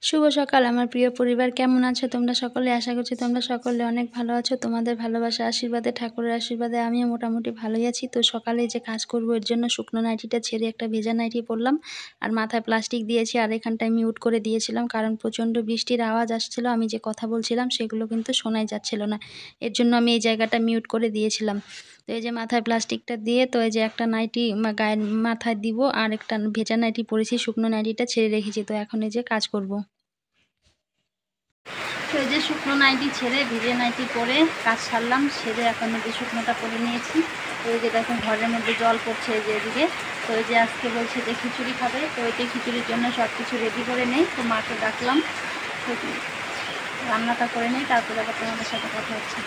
শুভ সকাল আমার প্রিয় পরিবার, কেমন আছো তোমরা সকলে? আশা করছি তোমরা সকলে অনেক ভালো আছো। তোমাদের ভালোবাসা আশীর্বাদে, ঠাকুরের আশীর্বাদে আমিও মোটামুটি ভালোই আছি। তো সকালে যে কাজ করব এর জন্য শুকনো নাইটিটা ছেড়ে একটা ভেজা নাইটি পরলাম, আর মাথায় প্লাস্টিক দিয়েছি, আর এখানটায় মিউট করে দিয়েছিলাম কারণ প্রচণ্ড বৃষ্টির আওয়াজ আসছিল। আমি যে কথা বলছিলাম সেগুলো কিন্তু শোনাই যাচ্ছিল না, এর জন্য আমি এই জায়গাটা মিউট করে দিয়েছিলাম। তো এই যে মাথায় প্লাস্টিকটা দিয়ে, তো এই যে একটা নাইটি গায়ের মাথায় দিব, আর একটা ভেজা নাইটি পরেছি, শুকনো নাইটিটা ছেড়ে রেখেছি। তো এখন এই যে কাজ করব। তো এই যে শুকনো নাইটি ছেড়ে ভিজে নাইটি পরে কাজ সারলাম, সেরে এখন এই যে শুকনোটা পরে নিয়েছি। তো এই যে দেখুন ঘরের মধ্যে জল পড়ছে এই যে এদিকে। তো এই যে আজকে বলছে যে খিচুড়ি খাবে, তো এই যে খিচুড়ির জন্য সব কিছু রেডি করে নেই। তো মাকে ডাকলাম, তো রান্নাটা করে নেই, তারপরে আবার তোমাদের সাথে কথা হচ্ছে।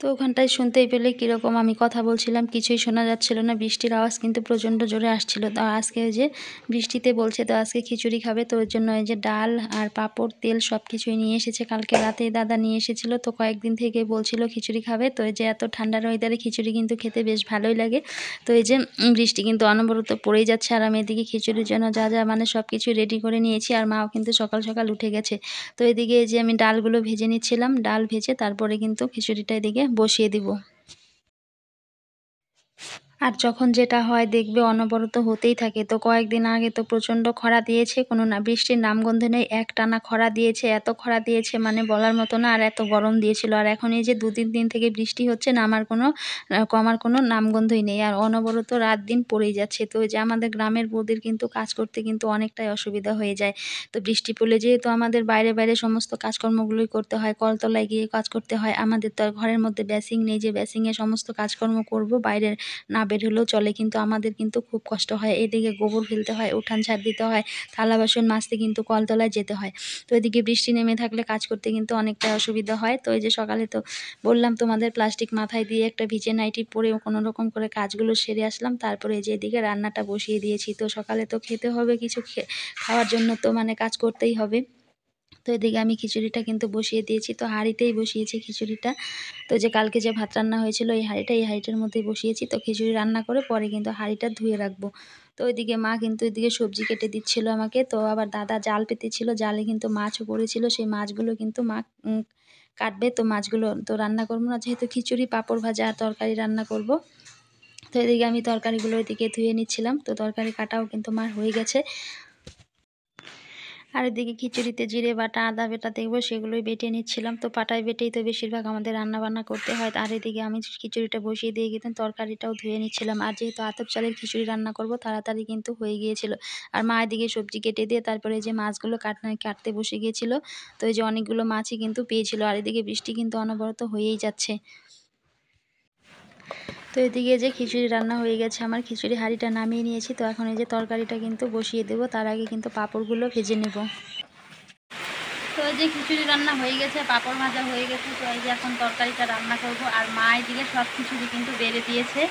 তো ওখানটায় শুনতেই পেলে কীরকম আমি কথা বলছিলাম, কিছুই শোনা যাচ্ছিল না, বৃষ্টির আওয়াজ কিন্তু প্রচণ্ড জোরে আসছিল। তো আজকে ওই যে বৃষ্টিতে বলছে তো আজকে খিচুড়ি খাবে, তো ওর জন্য এই যে ডাল আর পাঁপড় তেল সব কিছুই নিয়ে এসেছে। কালকে রাতেই দাদা নিয়ে এসেছিলো, তো কয়েকদিন থেকে বলছিল খিচুড়ি খাবে। তো এই যে এত ঠান্ডার ওয়েদারে খিচুড়ি কিন্তু খেতে বেশ ভালোই লাগে। তো এই যে বৃষ্টি কিন্তু অনবরত পড়েই যাচ্ছে, আর আমি এদিকে খিচুড়ির জন্য যা যা মানে সব কিছু রেডি করে নিয়েছি, আর মাও কিন্তু সকাল সকাল উঠে গেছে। তো এদিকে এই যে আমি ডালগুলো ভেজে নিচ্ছিলাম, ডাল ভেজে তারপরে কিন্তু খিচুড়িটা এদিকে বসিয়ে দিব। আর যখন যেটা হয় দেখবে অনবরত হতেই থাকে। তো কয়েকদিন আগে তো প্রচণ্ড খরা দিয়েছে, কোনো না বৃষ্টির নামগন্ধ নেই, একটানা খরা দিয়েছে, এত খরা দিয়েছে মানে বলার মতো না, আর এত গরম দিয়েছিল। আর এখন এই যে 2-3 দিন থেকে বৃষ্টি হচ্ছে না, কমার কোনো নামগন্ধই নেই, আর অনবরত রাত দিন পড়েই যাচ্ছে। তো এই যে আমাদের গ্রামের বৌদির কিন্তু কাজ করতে কিন্তু অনেকটাই অসুবিধা হয়ে যায়। তো বৃষ্টি পড়লে যেহেতু আমাদের বাইরে বাইরে সমস্ত কাজকর্মগুলোই করতে হয়, কলতলায় গিয়ে কাজ করতে হয়, আমাদের তো আর ঘরের মধ্যে বেসিং নেই যে বেসিংয়ে সমস্ত কাজকর্ম করব, বাইরের না বের হলেও চলে, কিন্তু আমাদের কিন্তু খুব কষ্ট হয়। এদিকে গোবর ফেলতে হয়, উঠান ঝাড় দিতে হয়, থালা বাসন মাজতে কিন্তু কলতলায় যেতে হয়। তো এদিকে বৃষ্টি নেমে থাকলে কাজ করতে কিন্তু অনেকটা অসুবিধা হয়। তো এই যে সকালে তো বললাম তোমাদের প্লাস্টিক মাথায় দিয়ে একটা ভিজে নাইটি পরে কোনো রকম করে কাজগুলো সেরে আসলাম, তারপরে এই যে এদিকে রান্নাটা বসিয়ে দিয়েছি। তো সকালে তো খেতে হবে কিছু, খাওয়ার জন্য তো মানে কাজ করতেই হবে। তো এদিকে আমি খিচুড়িটা কিন্তু বসিয়ে দিয়েছি, তো হাঁড়িতেই বসিয়েছি খিচুড়িটা। তো যে কালকে যে ভাত রান্না হয়েছিল এই হাঁড়িটার মধ্যেই বসিয়েছি। তো খিচুড়ি রান্না করে পরে কিন্তু হাঁড়িটা ধুয়ে রাখবো। তো ওইদিকে মা কিন্তু এদিকে সবজি কেটে দিচ্ছিল আমাকে। তো আবার দাদা জাল পেতেছিল, জালে কিন্তু মাছও পড়েছিল, সেই মাছগুলো কিন্তু মা কাটবে। তো মাছগুলো তো রান্না করবো না, যেহেতু খিচুড়ি, পাঁপড় ভাজা আর তরকারি রান্না করব। তো এদিকে আমি তরকারিগুলো এদিকে ধুয়ে নিচ্ছিলাম। তো তরকারি কাটাও কিন্তু মার হয়ে গেছে। আর এদিকে খিচুড়িতে জিরে বাটা, আদা বাটা দেখবো সেগুলোই বেটে নিচ্ছিলাম। তো পাটায় বেটেই তো বেশিরভাগ আমাদের রান্না বান্না করতে হয়। আর এদিকে আমি খিচুড়িটা বসিয়ে দিয়ে কিন্তু তরকারিটাও ধুয়ে নিচ্ছিলাম। আর যেহেতু আতপ চালের খিচুড়ি রান্না করব তাড়াতাড়ি কিন্তু হয়ে গিয়েছিল। আর মা এদিকে সবজি কেটে দিয়ে তারপরে যে মাছগুলো কাটতে বসে গিয়েছিল। তো এই যে অনেকগুলো মাছই কিন্তু পেয়েছিল। আর এদিকে বৃষ্টি কিন্তু অনবরত হয়েই যাচ্ছে। তো এদিকে যে খিচুড়ি রান্না হয়ে গেছে, আমার খিচুড়ি হাঁড়িটা নামিয়ে নিয়েছি। তো এখন এই যে তরকারিটা কিন্তু বসিয়ে দেবো, তার আগে কিন্তু পাঁপড়গুলো ভেজে নেব। তো এই যে খিচুড়ি রান্না হয়ে গেছে, পাঁপড় ভাজা হয়ে গেছে। তো এই যে এখন তরকারিটা রান্না করব। আর মা এদিকে সব খিচুড়ি কিন্তু বেড়ে দিয়েছে।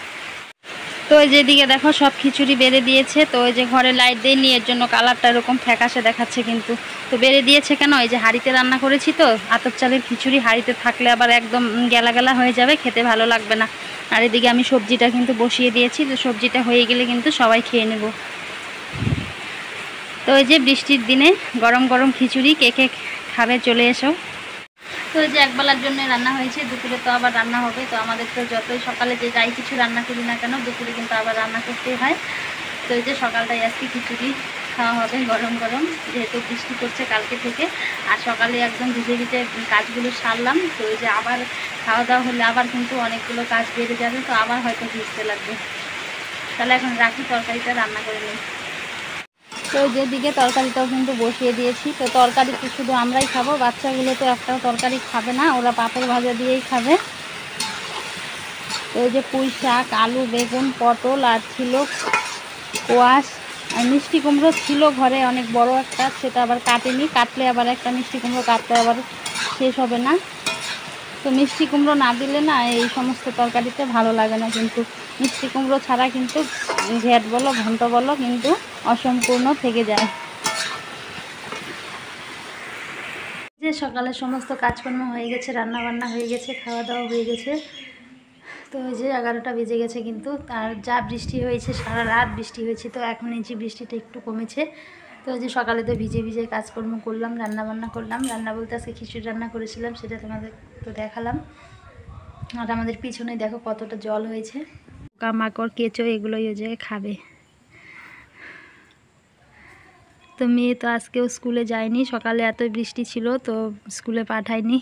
তো এই যেদিকে দেখো সব খিচুড়ি বেড়ে দিয়েছে। তো ওই যে ঘরে লাইট দেয়নি, এর জন্য কালারটা এরকম ফ্যাকাশে দেখাচ্ছে কিন্তু। তো বেড়ে দিয়েছে কেন, এই যে হাঁড়িতে রান্না করেছি তো আতপ চালের খিচুড়ি, হাঁড়িতে থাকলে আবার একদম গেলা গেলা হয়ে যাবে, খেতে ভালো লাগবে না। আর এদিকে আমি সবজিটা কিন্তু বসিয়ে দিয়েছি, তো সবজিটা হয়ে গেলে কিন্তু সবাই খেয়ে নেব। তো এই যে বৃষ্টির দিনে গরম গরম খিচুড়ি কে কে খাবে চলে এসো। তো এই যে একবেলার জন্য রান্না হয়েছে, দুপুরে তো আবার রান্না হবে। তো আমাদের তো যতই সকালে যে যাই কিছু রান্না করি না কেন, দুপুরে কিন্তু আবার রান্না করতেই হয়। তো এই যে সকালটাই আজকে খিচুড়ি খাওয়া হবে গরম গরম, যেহেতু বৃষ্টি পড়ছে কালকে থেকে। আর সকালে একদম ভিজে ভিজে কাজগুলো সারলাম। তো এই যে আবার খাওয়া দাওয়া হলে আবার কিন্তু অনেকগুলো কাজ বেড়ে যাবে, তো আবার হয়তো ভিজতে লাগবে। তাহলে এখন রাখি, তরকারিটা রান্না করে নিই। তো যেদিকে তরকারিটাও কিন্তু বসিয়ে দিয়েছি। তো তরকারি তো শুধু আমরাই খাবো, বাচ্চাগুলো তো একটাও তরকারি খাবে না, ওরা পাঁপড় ভাজা দিয়েই খাবে। তো এই যে পুঁই শাক, আলু, বেগুন, পটল, আর ছিল কোয়াশ, আর মিষ্টি কুমড়ো ছিল ঘরে অনেক বড় একটা, সেটা আবার কাটেনি, কাটলে আবার একটা মিষ্টি কুমড়ো কাটতে আবার শেষ হবে না। তো মিষ্টি কুমড়ো না দিলে না এই সমস্ত তরকারিতে ভালো লাগে না, কিন্তু মিষ্টি কুমড়ো ছাড়া কিন্তু ঘ্যাট বলো ঘন্ট বলো কিন্তু অসম্পূর্ণ থেকে যায়। যে সকালে সমস্ত কাজকর্ম হয়ে গেছে, রান্না বান্না হয়ে গেছে, খাওয়া দাওয়া হয়ে গেছে। তো ওই যে 11টা বেজে গেছে কিন্তু, তার যা বৃষ্টি হয়েছে, সারা রাত বৃষ্টি হয়েছে। তো এখন এই যে বৃষ্টিটা একটু কমেছে। তো তো ওই যে সকালে তো ভিজে ভিজে কাজকর্ম করলাম, রান্নাবান্না করলাম। রান্না বলতে আজকে খিচুড়ি রান্না করেছিলাম, সেটা তোমাদের তো দেখালাম। আর আমাদের পিছনে দেখো কতটা জল হয়েছে। পোকামাকড়, কেঁচো এগুলোই ওই জায়গায় খাবে। তো মেয়ে তো আজকেও স্কুলে যায়নি, সকালে এত বৃষ্টি ছিল তো স্কুলে পাঠায়নি।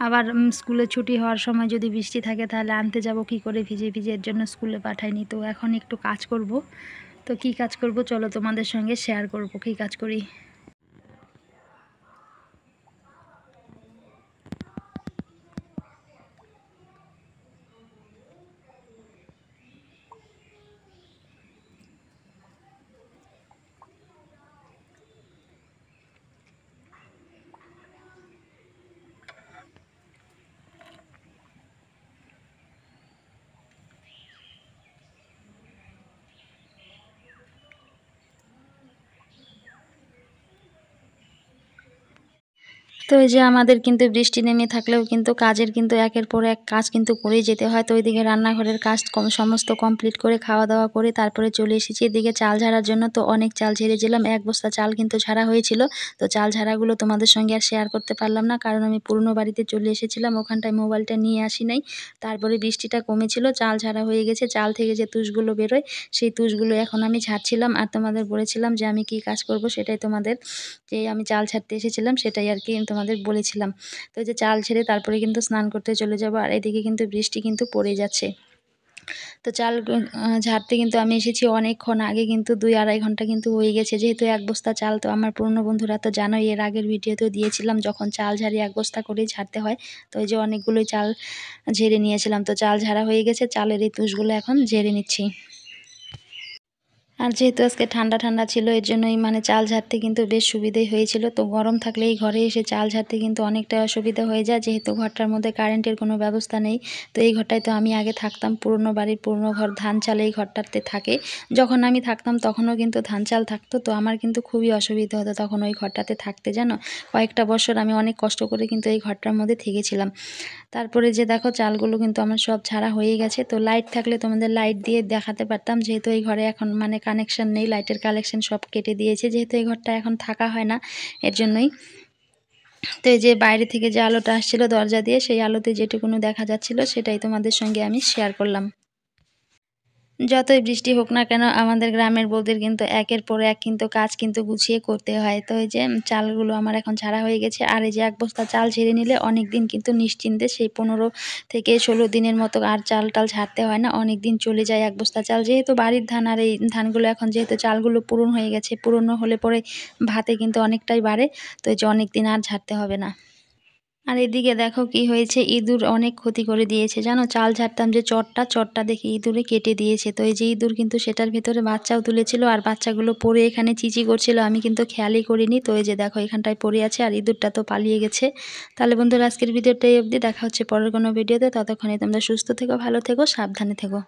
আবার স্কুলে ছুটি হওয়ার সময় যদি বৃষ্টি থাকে তাহলে আনতে যাব কি করে ভিজে ভিজে, এর জন্য স্কুলে পাঠায়নি। তো এখন একটু কাজ করব। তো কি কাজ করব চলো তোমাদের সঙ্গে শেয়ার করব কি কাজ করি। তো এই যে আমাদের কিন্তু বৃষ্টি নেমে থাকলেও কিন্তু কাজের কিন্তু একের পর এক কাজ কিন্তু করেই যেতে হয়। তো ওইদিকে রান্নাঘরের কাজ সমস্ত কমপ্লিট করে খাওয়া দাওয়া করে তারপরে চলে এসেছি এদিকে চাল ঝাড়ার জন্য। তো অনেক চাল ঝেড়েছিলাম, 1 বস্তা চাল কিন্তু ঝাড়া হয়েছিল। তো চাল ঝাড়াগুলো তোমাদের সঙ্গে আর শেয়ার করতে পারলাম না, কারণ আমি পুরনো বাড়িতে চলে এসেছিলাম, ওখানটায় মোবাইলটা নিয়ে আসি নাই। তারপরে বৃষ্টিটা কমেছিল, চাল ঝাড়া হয়ে গেছে। চাল থেকে যে তুষগুলো বেরোয় সেই তুষগুলো এখন আমি ঝাড়ছিলাম। আর তোমাদের বলেছিলাম যে আমি কি কাজ করব, সেটাই তোমাদের, যে আমি চাল ছাড়তে এসেছিলাম সেটাই আর কি তোমাদের বলেছিলাম। তো যে চাল ছেড়ে তারপরে কিন্তু স্নান করতে চলে যাব। আর এদিকে কিন্তু বৃষ্টি কিন্তু পড়ে যাচ্ছে। তো চাল ঝাড়তে কিন্তু আমি এসেছি অনেকক্ষণ আগে, কিন্তু 2-2.5 ঘন্টা কিন্তু হয়ে গেছে। যেহেতু 1 বস্তা চাল, তো আমার পুরনো বন্ধুরা তো জানোই, এর আগের ভিডিওতেও দিয়েছিলাম, যখন চাল ঝাড়ি 1 বস্তা করেই ঝাড়তে হয়। তো এই যে অনেকগুলোই চাল ঝেড়ে নিয়েছিলাম। তো চাল ঝাড়া হয়ে গেছে, চালের এই তুষগুলো এখন ঝেড়ে নিচ্ছি। আর যেহেতু আজকে ঠান্ডা ঠান্ডা ছিল, এর জন্যই মানে চাল ঝাড়তে কিন্তু বেশ সুবিধাই হয়েছিল। তো গরম থাকলে এই ঘরে এসে চাল ঝাড়তে কিন্তু অনেকটা অসুবিধা হয়ে যায়, যেহেতু ঘরটার মধ্যে কারেন্টের কোনো ব্যবস্থা নেই। তো এই ঘরটায় তো আমি আগে থাকতাম, পুরনো বাড়ির পুরনো ঘর, ধান চাল এই ঘরটাতে থাকে। যখন আমি থাকতাম তখনও কিন্তু ধান চাল থাকতো। তো আমার কিন্তু খুবই অসুবিধা হতো তখন ওই ঘরটাতে থাকতে, জানো। কয়েকটা বছর আমি অনেক কষ্ট করে কিন্তু এই ঘরটার মধ্যে থেকেছিলাম। তারপরে যে দেখো চালগুলো কিন্তু আমার সব ঝাড়া হয়ে গেছে। তো লাইট থাকলে তোমাদের লাইট দিয়ে দেখাতে পারতাম, যেহেতু এই ঘরে এখন মানে কানেকশন নেই, লাইটের কানেকশন সব কেটে দিয়েছে, যেহেতু এই ঘরটা এখন থাকা হয় না, এর জন্যই। তো এই যে বাইরে থেকে যে আলোটা আসছিল দরজা দিয়ে, সেই আলোতে যেটুকুনো দেখা যাচ্ছিল সেটাই তোমাদের সঙ্গে আমি শেয়ার করলাম। যতই বৃষ্টি হোক না কেন, আমাদের গ্রামের বউদের কিন্তু একের পর এক কিন্তু কাজ কিন্তু গুছিয়ে করতে হয়। তো এই যে চালগুলো আমার এখন ঝাড়া হয়ে গেছে। আর এই যে 1 বস্তা চাল ঝেড়ে নিলে অনেক দিন কিন্তু নিশ্চিন্তে, সেই 15 থেকে 16 দিনের মতো আর চাল টাল ঝাড়তে হয় না, অনেক দিন চলে যায় 1 বস্তা চাল। যেহেতু বাড়ির ধান, আর এই ধানগুলো এখন যেহেতু চালগুলো পুরনো হয়ে গেছে, পুরনো হলে পরে ভাতে কিন্তু অনেকটাই বাড়ে। তো এই যে অনেক দিন আর ঝাড়তে হবে না। আর এদিকে দেখো কি হয়েছে, ইঁদুর অনেক ক্ষতি করে দিয়েছে, জানো। চাল ঝাড়তাম যে চটটা দেখে ইঁদুরে কেটে দিয়েছে। তো এই যে ইঁদুর কিন্তু সেটার ভিতরে বাচ্চাও তুলেছিল, আর বাচ্চাগুলো পড়ে এখানে চিচি করছিল, আমি কিন্তু খেয়ালই করিনি। তো এই যে দেখো এখানটায় পড়ে আছে, আর ইঁদুরটা তো পালিয়ে গেছে। তাহলে বন্ধুরা আজকের ভিডিওটা এই অবধি, দেখা হচ্ছে পরের কোনো ভিডিওতে। ততক্ষণে তোমরা সুস্থ থেকো, ভালো থেকো, সাবধানে থেকো।